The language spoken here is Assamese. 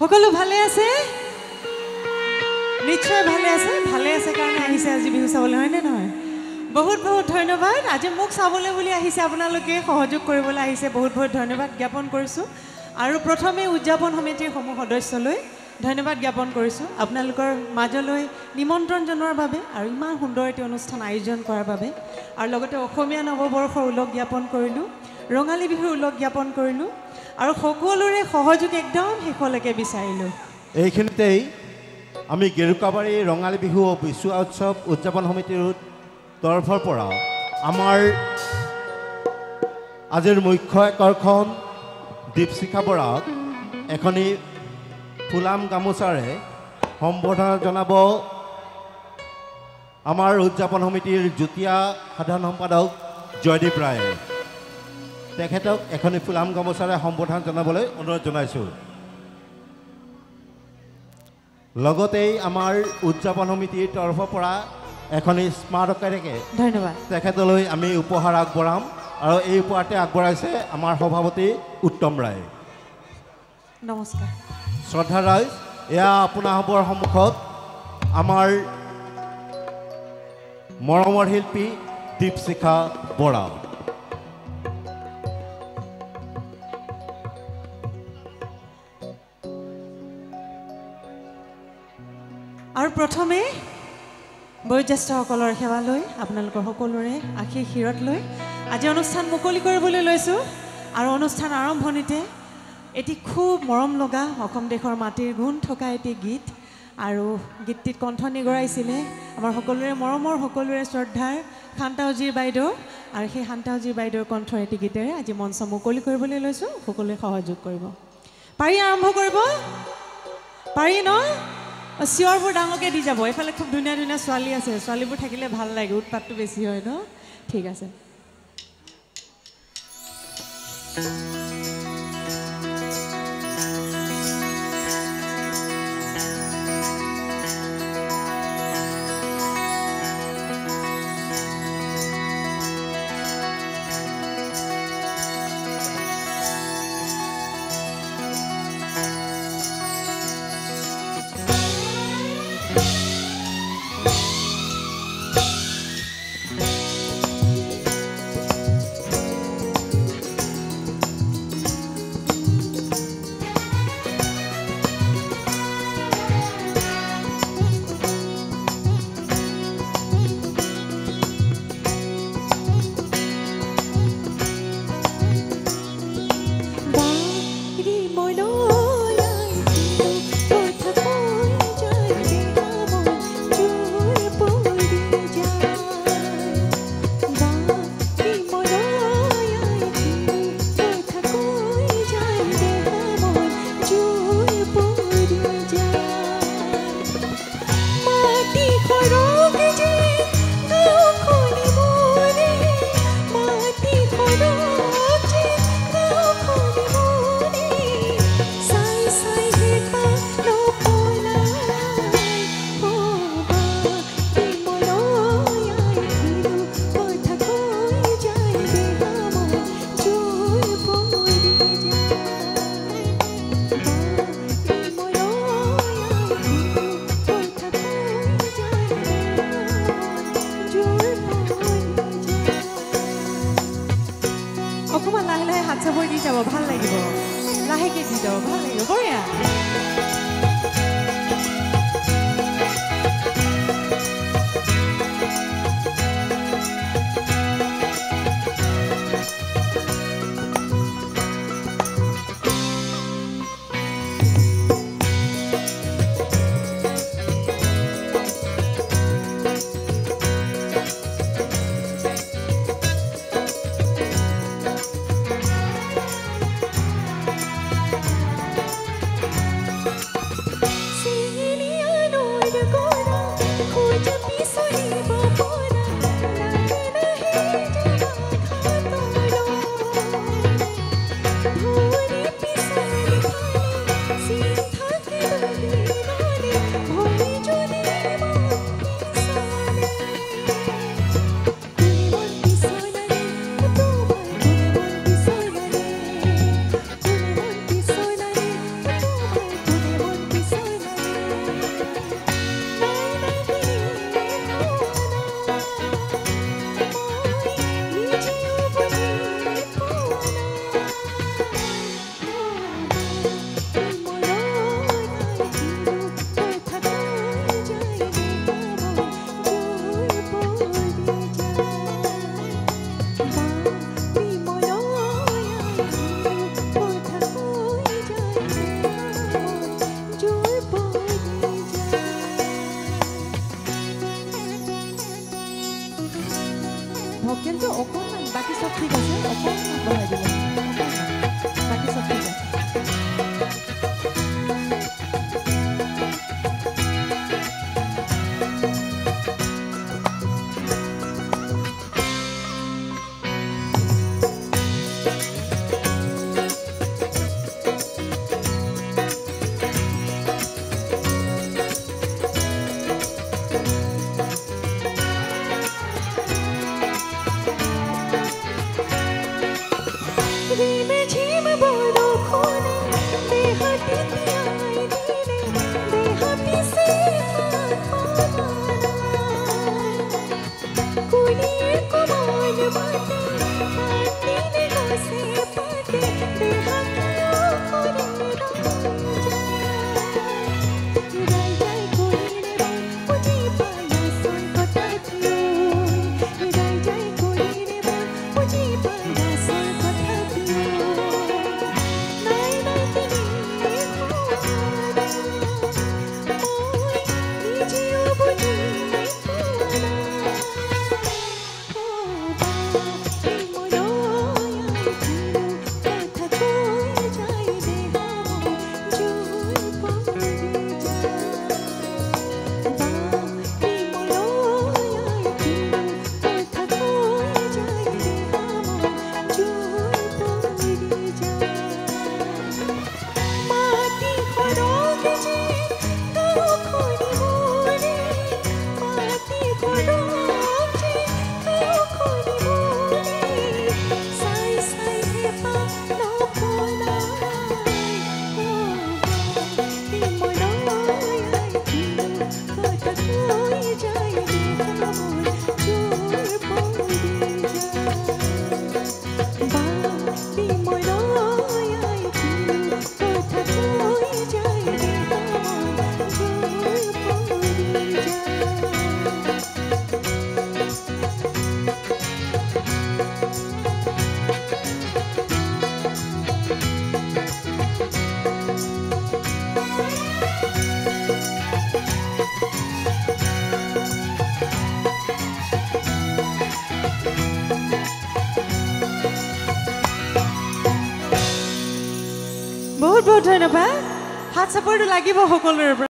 সকলো ভালে আছে নিশ্চয় ভালে আছে কাৰণে আহিছে আজি বিহু চাবলৈ হয় নে নহয় বহুত বহুত ধন্যবাদ আজি মোক চাবলৈ বুলি আহিছে আপোনালোকে সহযোগ কৰিবলৈ আহিছে বহুত বহুত ধন্যবাদ জ্ঞাপন কৰিছো আৰু প্ৰথমে উদযাপন সমিতিৰ সমূহ সদস্যলৈ ধন্যবাদ জ্ঞাপন কৰিছো আপোনালোকৰ মাজলৈ নিমন্ত্ৰণ জনোৱাৰ বাবে আৰু ইমান সুন্দৰ এটি অনুষ্ঠান আয়োজন কৰাৰ বাবে আৰু লগতে অসমীয়া নৱবৰ্ষৰ উল্লেখ জ্ঞাপন কৰিলো ৰঙালী বিহুৰ উল্লেখ জ্ঞাপন কৰিলো আৰু সকলোৰে সহযোগ একদম শেষলৈকে বিচাৰিলো এইখিনিতেই আমি গেৰুকাবাৰী ৰঙালী বিহু বিশ্ব উৎসৱ উদযাপন সমিতিৰ তৰফৰ পৰা আমাৰ আজিৰ মুখ্য আকৰ্ষণ দীপশিখা বৰাক এখনি ফুলাম গামোচাৰে সম্বৰ্ধনা জনাব আমাৰ উদযাপন সমিতিৰ যুটীয়া সাধাৰণ সম্পাদক জয়দীপ ৰায় তেখেতক এখনি ফুলাম গামোচাৰে সম্বৰ্ধনা জনাবলৈ অনুৰোধ জনাইছোঁ লগতেই আমাৰ উদযাপন সমিতিৰ তৰফৰ পৰা এখনি স্মাৰকেৰে ধন্যবাদ তেখেতলৈ আমি উপহাৰ আগবঢ়াম আৰু এই উপহাৰতে আগবঢ়াইছে আমাৰ সভাপতি উত্তম ৰায় নমস্কাৰ শ্ৰদ্ধা ৰায় এয়া আপোনাসৱৰ সন্মুখত আমাৰ মৰমৰ শিল্পী দীপশিখা বৰা আৰু প্ৰথমে বয়োজ্যেষ্ঠসকলৰ সেৱা লৈ আপোনালোকৰ সকলোৰে আশীষ শিৰত লৈ আজি অনুষ্ঠান মুকলি কৰিবলৈ লৈছোঁ আৰু অনুষ্ঠান আৰম্ভণিতে এটি খুব মৰম লগা অসম দেশৰ মাটিৰ গুণ থকা এটি গীত আৰু গীতটিত কণ্ঠ নিগৰাইছিলে আমাৰ সকলোৰে মৰমৰ সকলোৰে শ্ৰদ্ধাৰ শান্তাউজীৰ বাইদেউ আৰু সেই শান্তাউজীৰ বাইদেউৰ কণ্ঠৰ এটি গীতেৰে আজি মঞ্চ মুকলি কৰিবলৈ লৈছোঁ সকলোৱে সহযোগ কৰিব পাৰি আৰম্ভ কৰিব পাৰি ন চিঞৰবোৰ ডাঙৰকৈ দি যাব এইফালে খুব ধুনীয়া ধুনীয়া ছোৱালী আছে ছোৱালীবোৰ থাকিলে ভাল লাগে উৎপাতটো বেছি হয় ন ঠিক আছে বহুত বহুত ধন্যবাদ হাত চাপৰটো লাগিব সকলোৰে পৰা